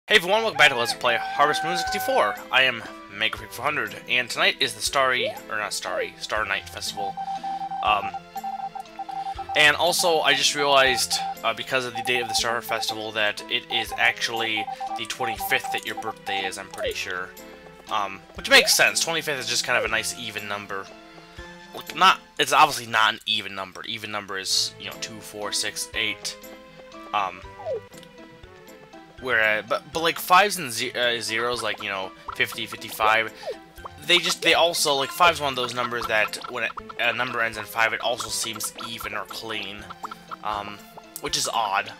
Hey everyone, welcome back to Let's Play Harvest Moon 64. I am MegaFreak400, and tonight is the Star Night Festival. And also, I just realized, because of the date of the Star Festival, that it is actually the 25th that your birthday is, I'm pretty sure. Which makes sense. 25th is just kind of a nice even number. Like, it's obviously not an even number. Even number is, 2, 4, 6, 8. Whereas, but like 5s and zeros, like, 50, 55, they also, like, 5's one of those numbers that when a number ends in 5, it also seems even or clean, which is odd.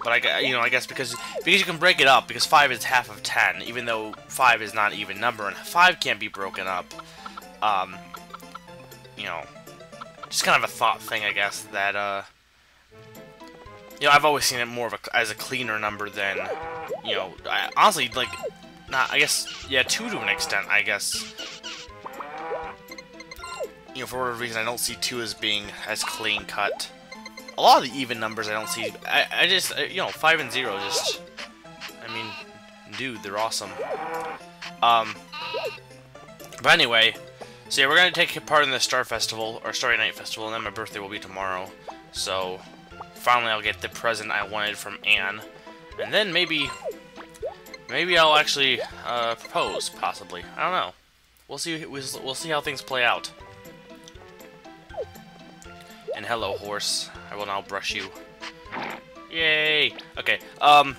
But I guess because you can break it up, because 5 is half of 10, even though 5 is not an even number, and 5 can't be broken up. Just kind of a thought thing, I guess, that, I've always seen it more as a cleaner number than, honestly, like, I guess, yeah, 2 to an extent, I guess. For whatever reason, I don't see 2 as being as clean cut. A lot of the even numbers I don't see, I just, 5 and 0 just, dude, they're awesome. But anyway, so yeah, we're gonna take part in the Star Festival, or Starry Night Festival, and then my birthday will be tomorrow, so finally I'll get the present I wanted from Anne, and then maybe I'll actually propose, possibly. I don't know. We'll see how things play out. And hello, horse. I will now brush you. Yay! Okay. Oh,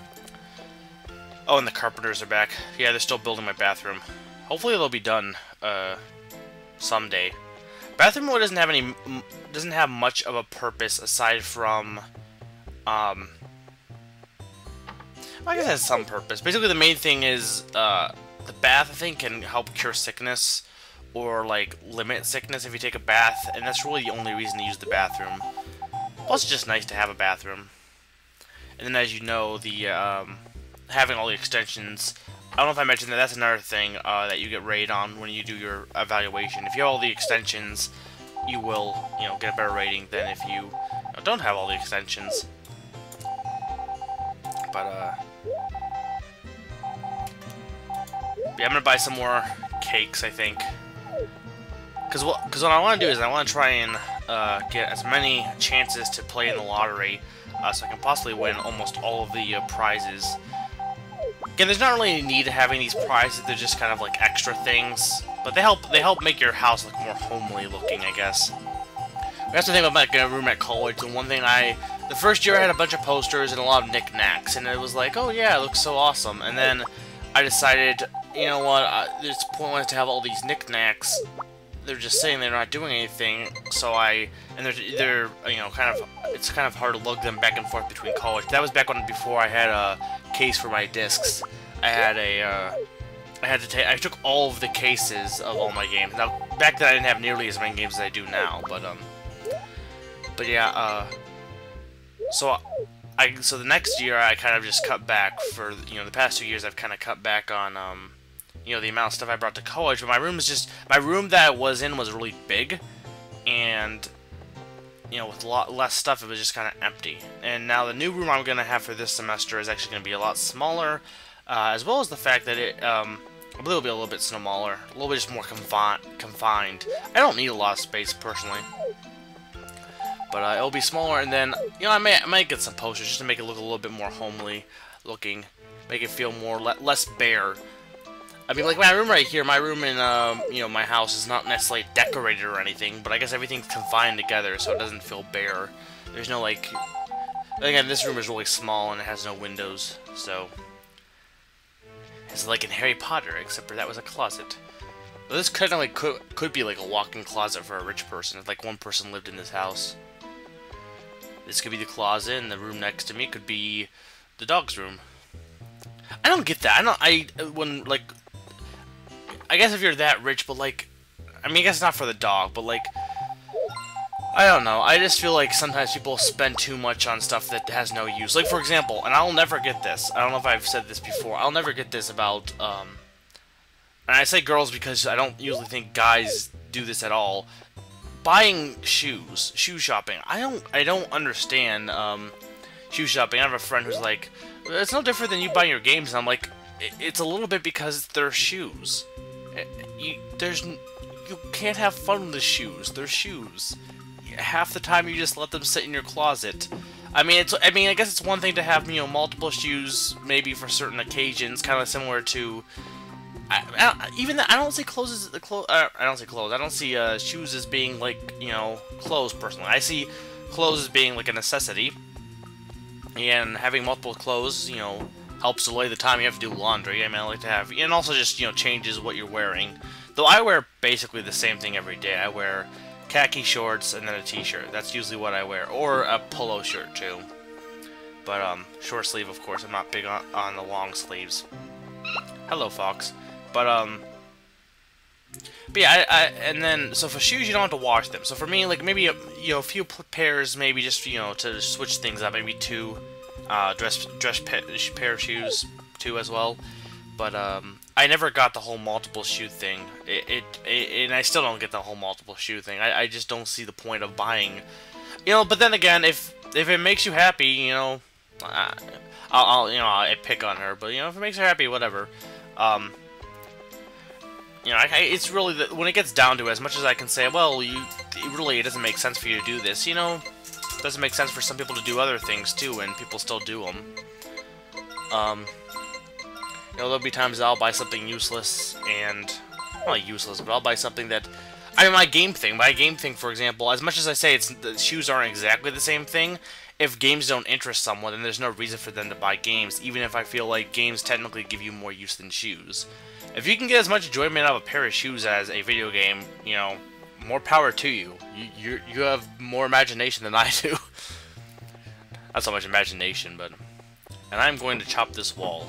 and the carpenters are back. Yeah, they're still building my bathroom. Hopefully they'll be done someday. Bathroom really doesn't have much of a purpose aside from I guess it has some purpose. Basically, the main thing is the bath, I think, can help cure sickness or, like, limit sickness if you take a bath, and that's really the only reason to use the bathroom. Plus, it's just nice to have a bathroom. And then, as you know, the having all the extensions, I don't know if I mentioned that, that's another thing that you get rated on when you do your evaluation. If you have all the extensions, you will, get a better rating than if you don't have all the extensions. But, yeah, I'm gonna buy some more cakes, I think. Because what I want to do is I want to try and get as many chances to play in the lottery, so I can possibly win almost all of the prizes. Again, there's not really any need to having these prizes; they're just kind of like extra things, but they help make your house look more homely looking, I guess. That's the thing about my room at college. The one thing the first year I had a bunch of posters and a lot of knickknacks, and it was like, oh yeah, it looks so awesome. And then I decided, you know what, it's pointless to have all these knickknacks. They're just sitting there not doing anything. So they're it's kind of hard to lug them back and forth between college. That was back before I had a case for my discs. I took all of the cases of all my games. Now, back then I didn't have nearly as many games as I do now, but yeah, so the next year I kind of just cut back for, the past 2 years I've kind of cut back on, the amount of stuff I brought to college, but my room that I was in was really big, and, with a lot less stuff, it was just kind of empty. And now the new room I'm going to have for this semester is actually going to be a lot smaller, as well as the fact that I believe it'll be a little bit smaller, a little bit just more confined. I don't need a lot of space, personally. But it'll be smaller, and then, I might get some posters just to make it look a little bit more homely looking, make it feel less bare. I mean, like my room right here, my room in, my house is not necessarily decorated or anything, but I guess everything's confined together, so it doesn't feel bare. There's no, like, again, this room is really small, and it has no windows, so it's like in Harry Potter, except for that was a closet. But this kind of, like, could be, like, a walk-in closet for a rich person, if, like, one person lived in this house. This could be the closet, and the room next to me could be the dog's room. I don't get that. I guess if you're that rich, but, like, I guess not for the dog, but, like, I don't know. I just feel like sometimes people spend too much on stuff that has no use. Like, for example, and I'll never get this. I don't know if I've said this before. I'll never get this about, and I say girls because I don't usually think guys do this at all. Buying shoe shopping. I don't understand shoe shopping. I have a friend who's like, it's no different than you buying your games. And I'm like, it's a little bit because they're shoes. You can't have fun with the shoes. They're shoes. Half the time you just let them sit in your closet. I mean, I guess it's one thing to have, you know, multiple shoes, maybe for certain occasions, kind of similar to. I don't see clothes as I don't see clothes. I don't see shoes as being like, you know, clothes personally. I see clothes as being like a necessity, and having multiple clothes, you know, helps delay the time you have to do laundry. I mean, I like to have, and also just, you know, changes what you're wearing. Though I wear basically the same thing every day. I wear khaki shorts and then a t-shirt. That's usually what I wear, or a polo shirt too. But short sleeve, of course. I'm not big on the long sleeves. Hello, Fox. But yeah, and then, so for shoes, you don't have to wash them. So for me, like, maybe, you know, a few pairs, maybe just, you know, to switch things up, maybe two, pair of shoes, two as well. But, I never got the whole multiple shoe thing. And I still don't get the whole multiple shoe thing. I just don't see the point of buying, you know, but then again, if it makes you happy, you know, I'll you know, I pick on her, but, you know, if it makes her happy, whatever. You know, it's really, when it gets down to it, as much as I can say, well, it doesn't make sense for you to do this, you know, it doesn't make sense for some people to do other things, too, and people still do them. You know, there'll be times I'll buy something useless, and, well, not useless, but I'll buy something that, I mean, my game thing, for example, as much as I say the shoes aren't exactly the same thing, if games don't interest someone, then there's no reason for them to buy games, even if I feel like games technically give you more use than shoes. If you can get as much enjoyment out of a pair of shoes as a video game, you know, more power to you. You have more imagination than I do. Not so much imagination, but... And I'm going to chop this wall.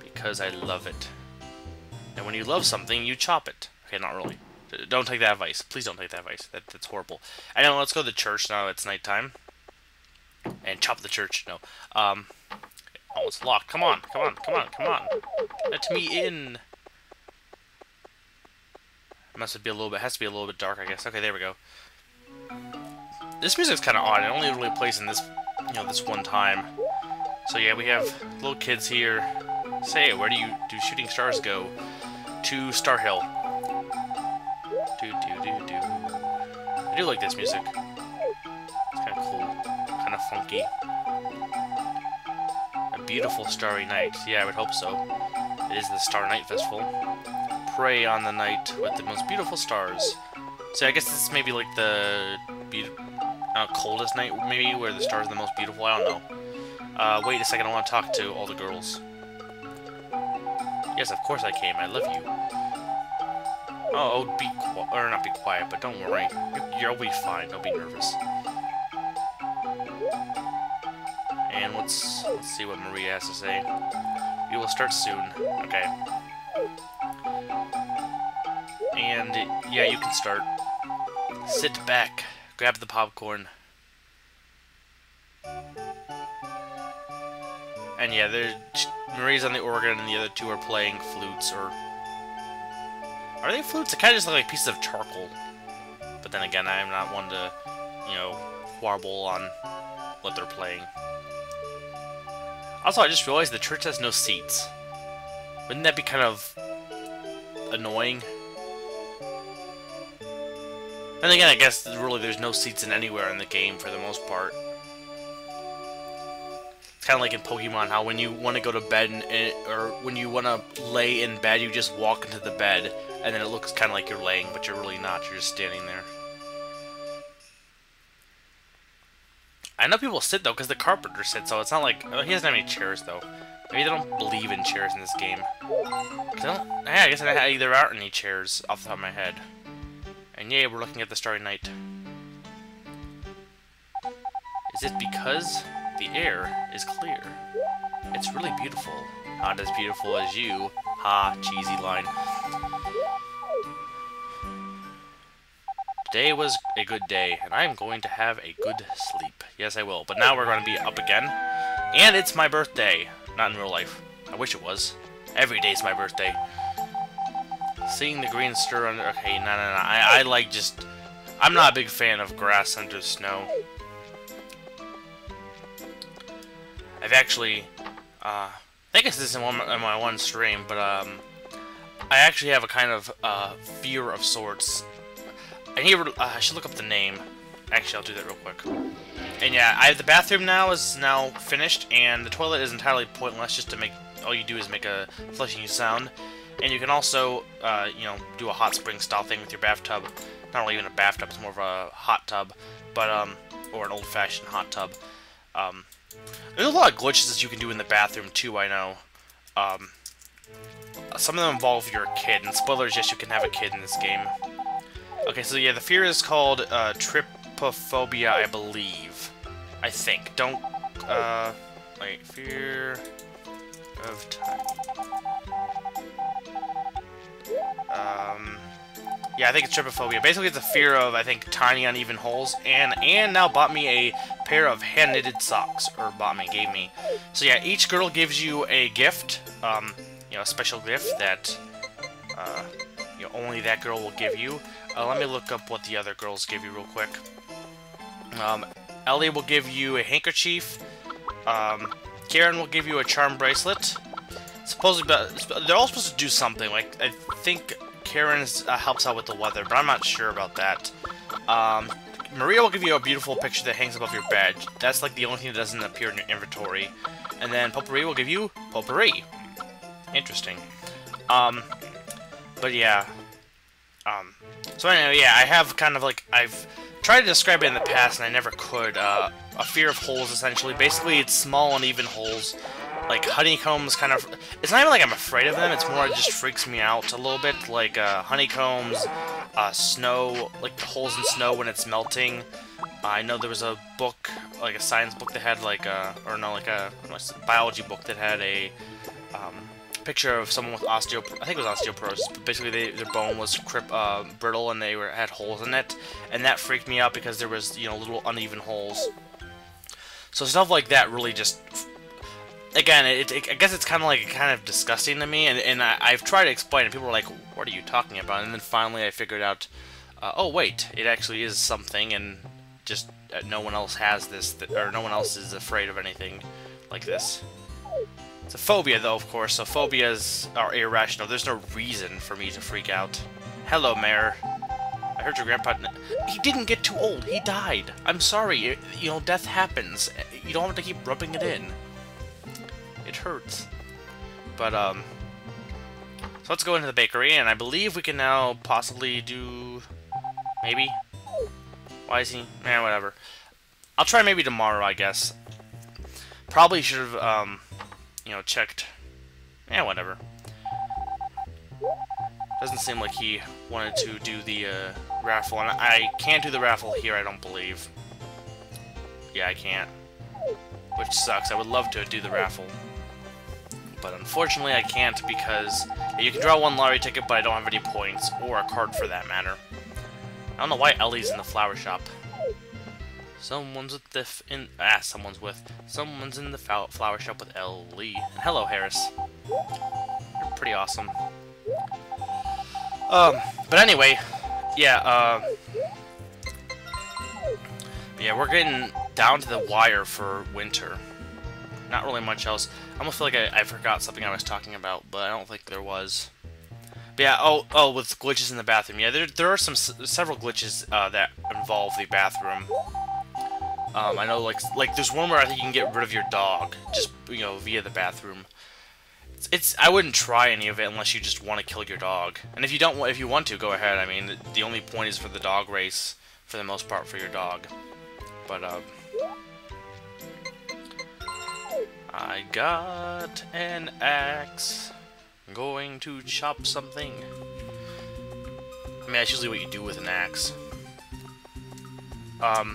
Because I love it. And when you love something, you chop it. Okay, not really. Don't take that advice. Please don't take that advice. That's horrible. Anyway, let's go to the church now. It's nighttime. And chop the church. No. Oh, it's locked. Come on, come on, come on, come on. Let me in. Has to be a little bit dark, I guess. Okay, there we go. This music's kind of odd. It only really plays in this, you know, this one time. So yeah, we have little kids here. Say, where do shooting stars go? To Star Hill. I do like this music. It's kind of cool, kind of funky. Beautiful starry night. Yeah, I would hope so. It is the Star Night Festival. Pray on the night with the most beautiful stars. So I guess this is maybe like the coldest night, maybe, where the stars are the most beautiful. I don't know. Wait a second, I want to talk to all the girls. Yes, of course I came. I love you. Oh, not be quiet, but don't worry. You'll be fine. Don't be nervous. And let's see what Maria has to say. We will start soon. Okay. And yeah, you can start. Sit back. Grab the popcorn. And yeah, Maria's on the organ, and the other two are playing flutes, or are they flutes? They kind of just look like pieces of charcoal. But then again, I'm not one to, you know, warble on what they're playing. Also, I just realized the church has no seats. Wouldn't that be kind of annoying? And again, I guess really there's no seats in anywhere in the game for the most part. It's kind of like in Pokemon, how when you want to go to bed, or when you want to lay in bed, you just walk into the bed, and then it looks kind of like you're laying, but you're really not. You're just standing there. I know people sit, though, because the carpenter sits, so it's not like... Oh, he doesn't have any chairs, though. Maybe they don't believe in chairs in this game. I guess there aren't any chairs off the top of my head. And yeah, we're looking at the starry night. Is it because the air is clear? It's really beautiful. Not as beautiful as you. Ha, cheesy line. Today was a good day, and I'm going to have a good sleep. Yes, I will. But now we're going to be up again. And it's my birthday. Not in real life. I wish it was. Every day's my birthday. Seeing the green stir under... Okay, no. I like just... I'm not a big fan of grass under snow. I've actually... I think it's this in my one stream, but I actually have a kind of fear of sorts. I should look up the name. Actually, I'll do that real quick. And yeah, the bathroom now is finished, and the toilet is entirely pointless. Just to make all you do is make a flushing sound, and you can also you know, do a hot spring style thing with your bathtub. Not really even a bathtub; it's more of a hot tub, but or an old-fashioned hot tub. There's a lot of glitches that you can do in the bathroom too. I know. Some of them involve your kid, and spoilers, yes, you can have a kid in this game. Okay, so yeah, the fear is called trypophobia, I believe. I think. Don't, wait, fear of time. Yeah, I think it's trypophobia. Basically, it's a fear of, I think, tiny uneven holes. And Anne now bought me a pair of hand-knitted socks, or gave me. So yeah, each girl gives you a gift, you know, a special gift that, you know, only that girl will give you. Let me look up what the other girls give you real quick. Ellie will give you a handkerchief. Karen will give you a charm bracelet. Supposedly, they're all supposed to do something. Like, I think Karen helps out with the weather, but I'm not sure about that. Maria will give you a beautiful picture that hangs above your bed. That's like the only thing that doesn't appear in your inventory. And then Potpourri will give you potpourri. Interesting. But yeah. So anyway, yeah, I have kind of like, I've tried to describe it in the past and I never could. A fear of holes, essentially. Basically, it's small uneven holes. Like, honeycombs kind of... It's not even like I'm afraid of them, it's more it just freaks me out a little bit. Like, honeycombs, snow, like the holes in snow when it's melting. I know there was a book, like a science book that had like or no, like a biology book that had a picture of someone with I think it was osteoporosis, but basically their bone was brittle and they had holes in it, and that freaked me out because there was, you know, little uneven holes. So stuff like that really just... Again, I guess it's kind of disgusting to me, and I've tried to explain it. People are like, "What are you talking about?" And then finally, I figured out, oh wait, it actually is something, and just no one else has this, or no one else is afraid of anything like this. It's a phobia, though, of course. So phobias are irrational. There's no reason for me to freak out. Hello, Mayor. I heard your grandpa. He didn't get too old. He died. I'm sorry. You know, death happens. You don't have to keep rubbing it in. It hurts. But, so let's go into the bakery, and I believe we can now possibly do... Maybe? Why is he... Eh, whatever. I'll try maybe tomorrow, I guess. Probably should have, you know, checked... Eh, whatever. Doesn't seem like he wanted to do the, raffle, and I can't do the raffle here, I don't believe. Yeah, I can't. Which sucks. I would love to do the raffle. But unfortunately, I can't because you can draw one lottery ticket, but I don't have any points, or a card for that matter. I don't know why Ellie's in the flower shop. Someone's in the flower shop with Ellie. And hello, Harris. You're pretty awesome. But anyway, yeah, yeah, we're getting down to the wire for winter. Not really much else. I almost feel like I forgot something I was talking about, but I don't think there was. But yeah, oh, with glitches in the bathroom. Yeah, there are several glitches that involve the bathroom. I know, like there's one where I think you can get rid of your dog, just, you know, via the bathroom. I wouldn't try any of it unless you just want to kill your dog. And if you want to, go ahead. I mean, the only point is for the dog race, for the most part, for your dog. But I got an axe. I'm going to chop something. I mean, that's usually what you do with an axe. But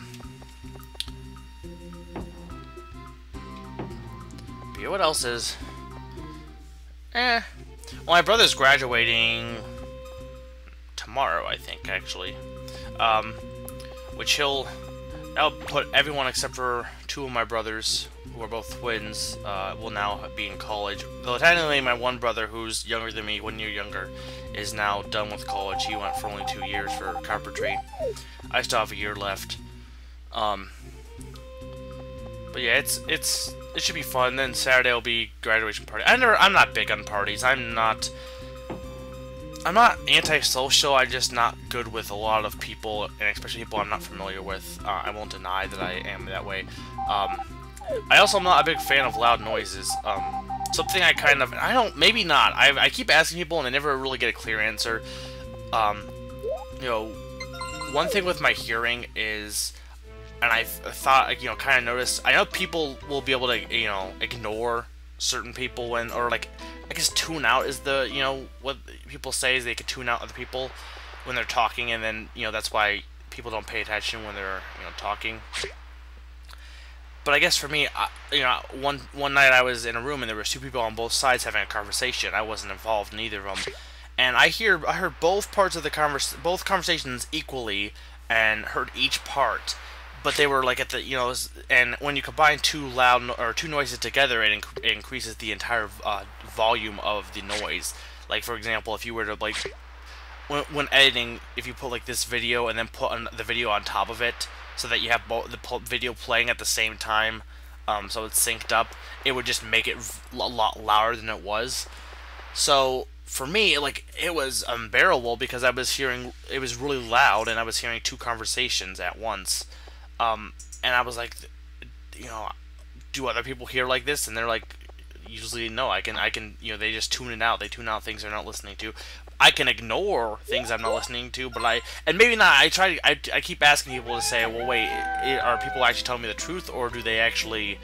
yeah, what else is... Well, my brother's graduating tomorrow, I think, actually. Which that'll put everyone except for two of my brothers, who are both twins, will now be in college. Though technically my one brother, who's younger than me, 1 year younger, is now done with college. He went for only 2 years for carpentry. I still have a year left. But yeah, it should be fun. Then Saturday will be graduation party. I'm not big on parties. I'm not antisocial. I'm just not good with a lot of people, and especially people I'm not familiar with. I won't deny that I am that way. I also am not a big fan of loud noises. Something maybe not. I keep asking people and I never really get a clear answer. You know, one thing with my hearing is, and I thought, you know, kind of noticed, I know people will be able to, you know, ignore certain people when, or like, I guess tune out is the, you know, what people say is they can tune out other people when they're talking, and then, you know, that's why people don't pay attention when they're, you know, talking. But I guess for me, you know, one night I was in a room and there were two people on both sides having a conversation. I wasn't involved in either of them, and I heard both parts of the both conversations equally, and heard each part. But they were like at the, you know, and when you combine two noises together, it increases the entire volume of the noise. Like for example, if you were to like, when editing, if you put like this video and then put the video on top of it, so that you have the video playing at the same time, so it's synced up, it would just make it a lot louder than it was. So for me, like, it was unbearable because I was hearing, it was really loud, and I was hearing two conversations at once. And I was like, you know, do other people hear like this? And they're like, usually no. I can, you know, they just tune it out. They tune out things they're not listening to. I can ignore things I'm not listening to, but and maybe not. I keep asking people to say, well, wait, are people actually telling me the truth, or do they actually,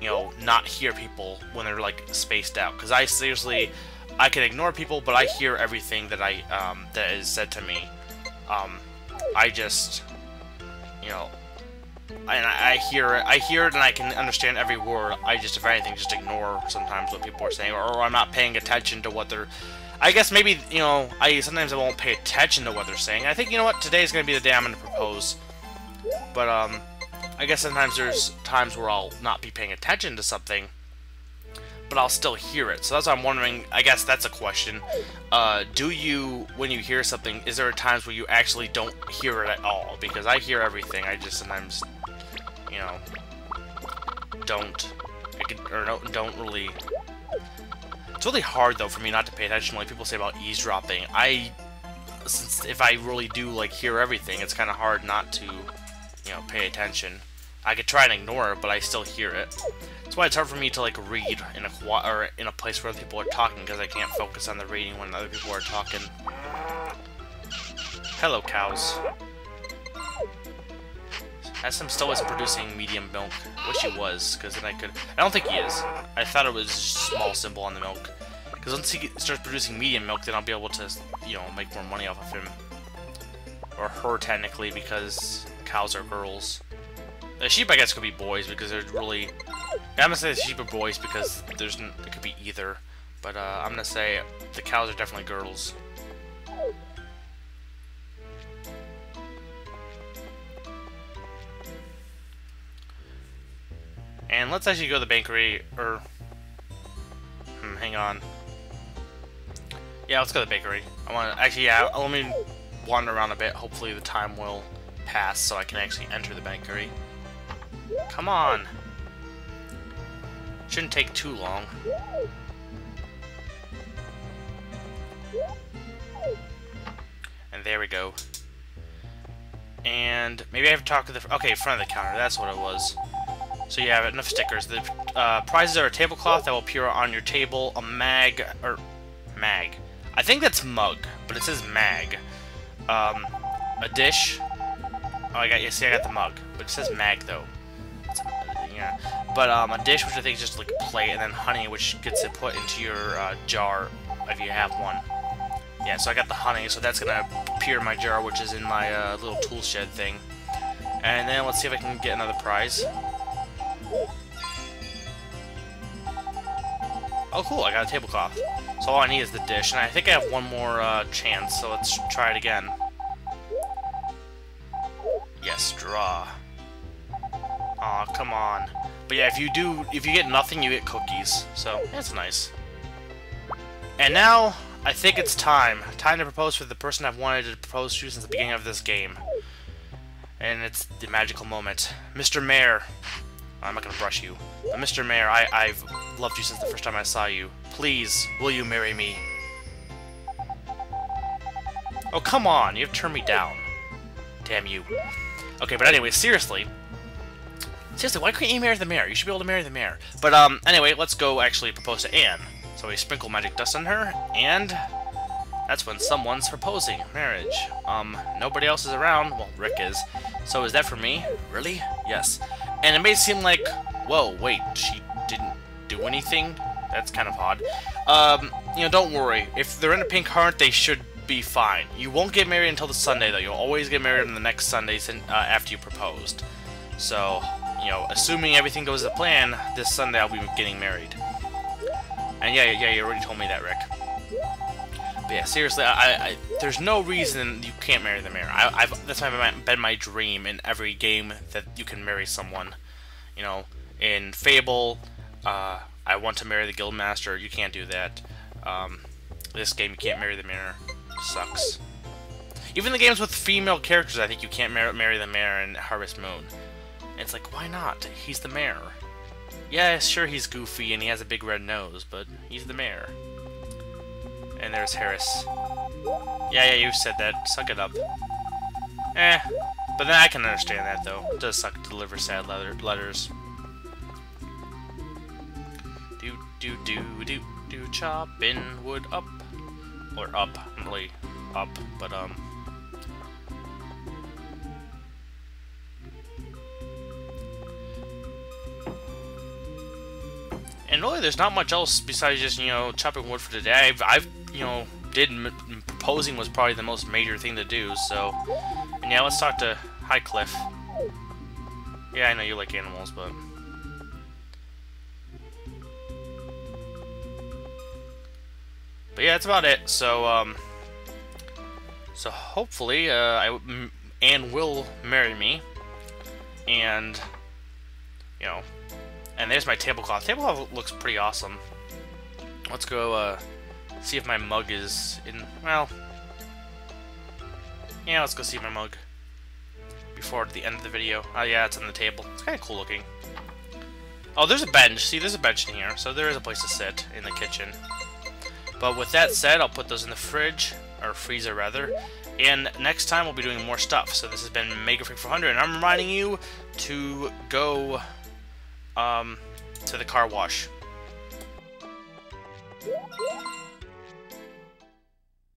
you know, not hear people when they're like spaced out? Because I seriously, I can ignore people, but I hear everything that that is said to me. I just, you know, and I hear it, and I can understand every word. I just, if anything, just ignore sometimes what people are saying, or I'm not paying attention to what they're. I guess maybe, you know, sometimes I won't pay attention to what they're saying. I think, you know what, today's gonna be the day I'm gonna propose. But I guess sometimes there's times where I'll not be paying attention to something, but I'll still hear it. So that's what I'm wondering. I guess that's a question. Do you, when you hear something, is there times where you actually don't hear it at all? Because I hear everything. I just sometimes, you know, don't really. It's really hard though for me not to pay attention. Like people say about eavesdropping. Since if I really do like hear everything, it's kind of hard not to, you know, pay attention. I could try and ignore it, but I still hear it. That's why it's hard for me to like read in a place where other people are talking, because I can't focus on the reading when other people are talking. Hello, cows. SM still isn't producing medium milk. Wish he was, because then I could. I don't think he is. I thought it was just a small symbol on the milk. Because once he starts producing medium milk, then I'll be able to, you know, make more money off of him. Or her, technically, because cows are girls. The sheep, I guess, could be boys, because they're really. I'm gonna say the sheep are boys because it could be either. But I'm gonna say the cows are definitely girls. And let's actually go to the bakery, or hang on. Yeah, let's go to the bakery. I want to actually, yeah. Let me wander around a bit. Hopefully, the time will pass so I can actually enter the bakery. Come on. Shouldn't take too long. And there we go. And maybe I have to talk to the. Okay, in front of the counter. That's what it was. So you have enough stickers. The prizes are a tablecloth that will appear on your table, a mag. I think that's mug, but it says mag. A dish. Oh, I got the mug, but it says mag though. Yeah. But a dish, which I think is just like a plate, and then honey, which gets it put into your jar if you have one. Yeah, so I got the honey, so that's gonna appear in my jar, which is in my little tool shed thing. And then let's see if I can get another prize. Oh, cool! I got a tablecloth. So all I need is the dish, and I think I have one more chance. So let's try it again. Yes, draw. Aw, come on. But yeah, if you get nothing, you get cookies. So, that's nice. And now, I think it's time. Time to propose for the person I've wanted to propose to since the beginning of this game. And it's the magical moment. Mr. Mayor, I'm not gonna brush you. But Mr. Mayor, I've loved you since the first time I saw you. Please, will you marry me? Oh, come on, you have turned me down. Damn you. Okay, but anyway, seriously, why couldn't you marry the mayor? You should be able to marry the mayor. But, anyway, let's go actually propose to Anne. So we sprinkle magic dust on her, and that's when someone's proposing marriage. Nobody else is around. Well, Rick is. So is that for me? Really? Yes. And it may seem like, whoa, wait, she didn't do anything? That's kind of odd. You know, don't worry. If they're in a pink heart, they should be fine. You won't get married until the Sunday, though. You'll always get married on the next Sunday after you proposed. So, you know, assuming everything goes to plan, this Sunday I'll be getting married. And yeah, you already told me that, Rick. But yeah, seriously, there's no reason you can't marry the mayor. That's been my dream in every game that you can marry someone. You know, in Fable, I want to marry the guildmaster. You can't do that. This game, you can't marry the mayor. Sucks. Even the games with female characters, I think you can't marry the mayor in Harvest Moon. And it's like, why not? He's the mayor. Yeah, sure, he's goofy and he has a big red nose, but he's the mayor. And there's Harris. Yeah, you said that. Suck it up. But then I can understand that, though. It does suck to deliver sad letters. Do, chopping wood up. Or up. Not really up, but, And really, there's not much else besides just, you know, chopping wood for today. I've you know, proposing was probably the most major thing to do, so... And yeah, let's talk to Highcliff. Yeah, I know you like animals, but... But yeah, that's about it. So, so hopefully, Anne will marry me. And, you know... And there's my tablecloth. Tablecloth looks pretty awesome. Let's go, see if my mug is in... Well... Yeah, let's go see my mug. Before the end of the video. Oh yeah, it's on the table. It's kind of cool looking. Oh, there's a bench. See, there's a bench in here. So there is a place to sit in the kitchen. But with that said, I'll put those in the fridge. Or freezer, rather. And next time, we'll be doing more stuff. So this has been Mega Freak 400. And I'm reminding you to go... to the car wash.